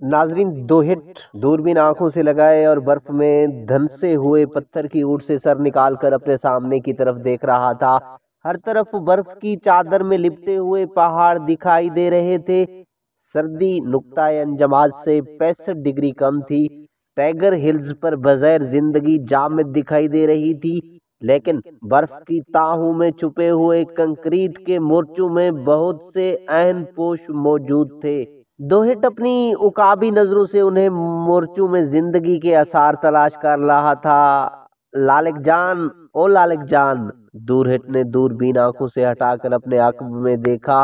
ناظرین، دو ہٹ دوربین آنکھوں سے لگائے اور برف میں دھنسے ہوئے پتھر کی اوٹ سے سر نکال کر اپنے سامنے کی طرف دیکھ رہا تھا۔ ہر طرف برف کی چادر میں لپٹے ہوئے پہاڑ دکھائی دے رہے تھے۔ سردی نقطہ انجماد سے 65 ڈگری کم تھی۔ ٹائیگر ہلز پر بظاہر زندگی جامد دکھائی دے رہی تھی، لیکن برف کی تاہوں میں چھپے ہوئے کنکریٹ کے مورچوں میں بہت سے عین پوش موجود تھے۔ دوہٹ اپنی عقابی نظروں سے انہیں مورچوں میں زندگی کے آثار تلاش کر رہا تھا۔ لالک جان، او لالک جان! دوہٹ نے دوربین آنکھوں سے ہٹا کر اپنے عقب میں دیکھا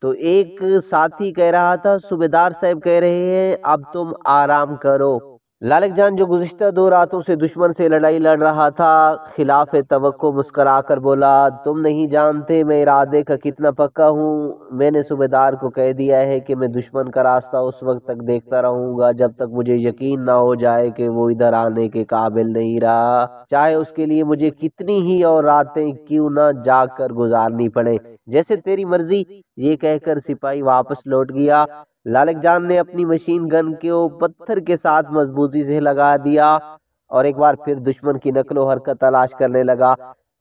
تو ایک ساتھی کہہ رہا تھا، صوبیدار صاحب کہہ رہے ہیں اب تم آرام کرو۔ لالک جان، جو گزشتہ 2 راتوں سے دشمن سے لڑائی لڑ رہا تھا، خلاف توقع مسکرا کر بولا، تم نہیں جانتے میں ارادے کا کتنا پکا ہوں۔ میں نے صوبیدار کو کہہ دیا ہے کہ میں دشمن کا راستہ اس وقت تک دیکھتا رہوں گا جب تک مجھے یقین نہ ہو جائے کہ وہ ادھر آنے کے قابل نہیں رہا، چاہے اس کے لیے مجھے کتنی ہی اور راتیں کیوں نہ جاگ کر گزارنی پڑے۔ جیسے تیری مرضی، یہ کہہ کر سپاہی واپس لوٹ گیا۔ لالک جان نے اپنی مشین گن کو پتھر کے ساتھ مضبوطی سے لگا دیا اور ایک بار پھر دشمن کی نقل و حرکت تلاش کرنے لگا۔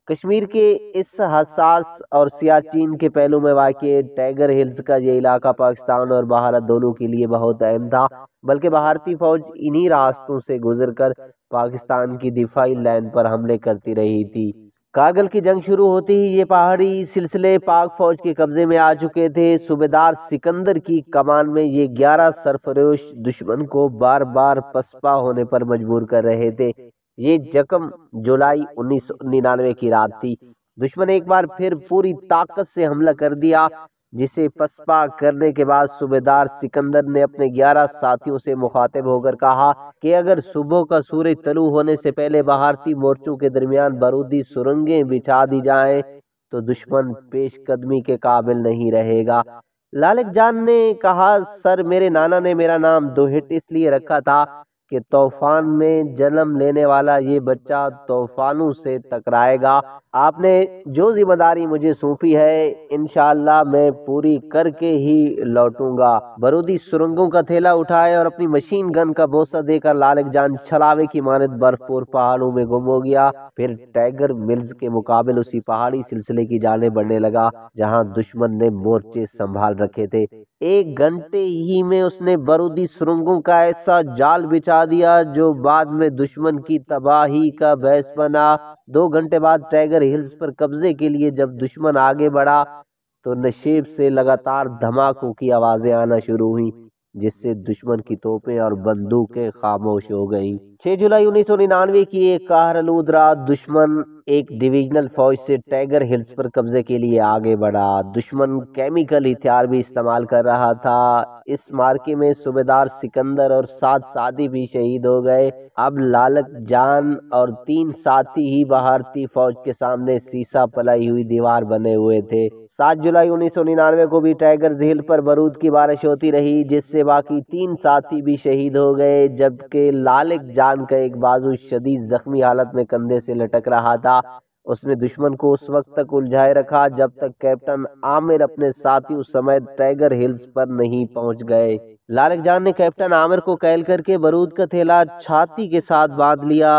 کشمیر کے اس حساس اور سیاچین کے پہلو میں واقع ٹائیگر ہلز کا یہ علاقہ پاکستان اور بھارت دونوں کے لیے بہت اہم تھا، بلکہ بھارتی فوج انہی راستوں سے گزر کر پاکستان کی دفاعی لائن پر حملے کرتی رہی تھی۔ کارگل کی جنگ شروع ہوتے ہی یہ پہاڑی سلسلے پاک فوج کے قبضے میں آ چکے تھے۔ صوبیدار سکندر کی کمان میں یہ 11 سرفروش دشمن کو بار بار پسپا ہونے پر مجبور کر رہے تھے۔ یہ یکم جولائی 1999 کی رات تھی۔ دشمن ایک بار پھر پوری طاقت سے حملہ کر دیا، جسے پسپا کرنے کے بعد صوبیدار سکندر نے اپنے 11 ساتھیوں سے مخاطب ہو کر کہا کہ اگر صبح کا سورج طلوع ہونے سے پہلے بھارتی مورچوں کے درمیان بارودی سرنگیں بچھا دی جائیں تو دشمن پیش قدمی کے قابل نہیں رہے گا۔ لالک جان نے کہا، سر میرے نانا نے میرا نام دوہٹ اس لیے رکھا تھا کہ طوفان میں جنم لینے والا یہ بچہ طوفانوں سے ٹکرائے گا۔ آپ نے جو ذمہ داری مجھے سونپی ہے انشاءاللہ میں پوری کر کے ہی لوٹوں گا۔ بارودی سرنگوں کا تھیلا اٹھائے اور اپنی مشین گن کا بوسہ دے کر لالک جان چھلاوے کی مانند برف پور پہاڑوں میں گم ہو گیا، پھر ٹائیگر ملز کے مقابل اسی پہاڑی سلسلے کی جانب بڑھنے لگا جہاں دشمن نے مورچے سنبھال رکھے تھے۔ 1 گھنٹے ہی میں اس نے بارودی سرنگوں کا ایسا جال بچھا دیا جو بعد میں دشمن کی تباہی کا باعث بنا۔ 2 گھنٹے بعد ٹائیگر ہلز پر قبضے کے لیے جب دشمن آگے بڑھا تو نشیب سے لگاتار دھماکوں کی آوازیں آنا شروع ہوئیں، جس سے دشمن کی توپیں اور بندوقیں خاموش ہو گئیں۔ 6 جولائی 1999 کی ایک قہرآلود رات دشمن ایک ڈویژنل فوج سے ٹائیگر ہلز پر قبضے کے لیے آگے بڑھا۔ دشمن کیمیکل ہتھیار بھی استعمال کر رہا تھا۔ اس مارکے میں صوبیدار سکندر اور 7 ساتھی بھی شہید ہو گئے۔ اب لالک جان اور 3 ساتھی ہی بھارتی فوج کے سامنے سیسا پلائی ہوئی دیوار بنے ہوئے تھے۔ 7 جولائی 1999 کو بھی ٹائیگر ہل پر بارود کی بارش ہوتی رہی، جس سے باقی 3 ساتھی بھی شہید ہو گئے، جبکہ لالک جان کا ایک بازو شدید زخمی حالت میں کندھے سے لٹک رہا تھا۔ اس نے دشمن کو اس وقت تک الجھائے رکھا جب تک کیپٹن عامر اپنے ساتھیوں سمیت ٹائیگر ہلز پر نہیں پہنچ گئے۔ لالک جان نے کیپٹن عامر کو قید کر کے بارود کا تھیلا چھاتی کے ساتھ باندھ لیا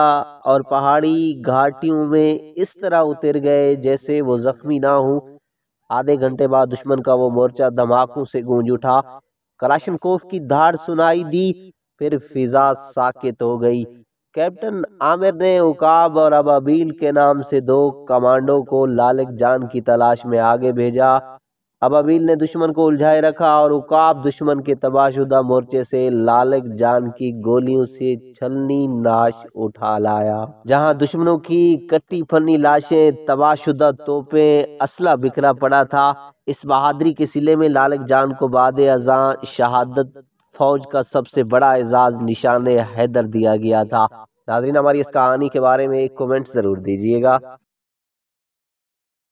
اور پہاڑی گھاٹیوں میں اس طرح اتر گئے جیسے وہ زخمی نہ ہوں۔ آدھے گھنٹے بعد دشمن کا وہ مورچہ دھماکوں سے گونج اٹھا، کلاشنکوف کی دھاڑ سنائی دی، پھر فضا ساکت ہو گئی۔ کیپٹن عامر نے عقاب اور ابابیل کے نام سے 2 کمانڈو کو لالک جان کی تلاش میں آگے بھیجا۔ ابابیل نے دشمن کو الجھائے رکھا اور عقاب دشمن کے تباہ شدہ مورچے سے لالک جان کی گولیوں سے چھلنی ناش اٹھا لایا۔ جہاں دشمنوں کی کٹی پھنی لاشیں، تباہ شدہ توپیں، اسلحہ بکھرا پڑا تھا، اس بہادری کے صلے میں لالک جان کو بعد ازاں شہادت فوج کا سب سے بڑا اعزاز نشان حیدر دیا گیا تھا۔ ناظرین، ہماری اس کہانی کے بارے میں ایک کومنٹ ضرور دیجیے گا۔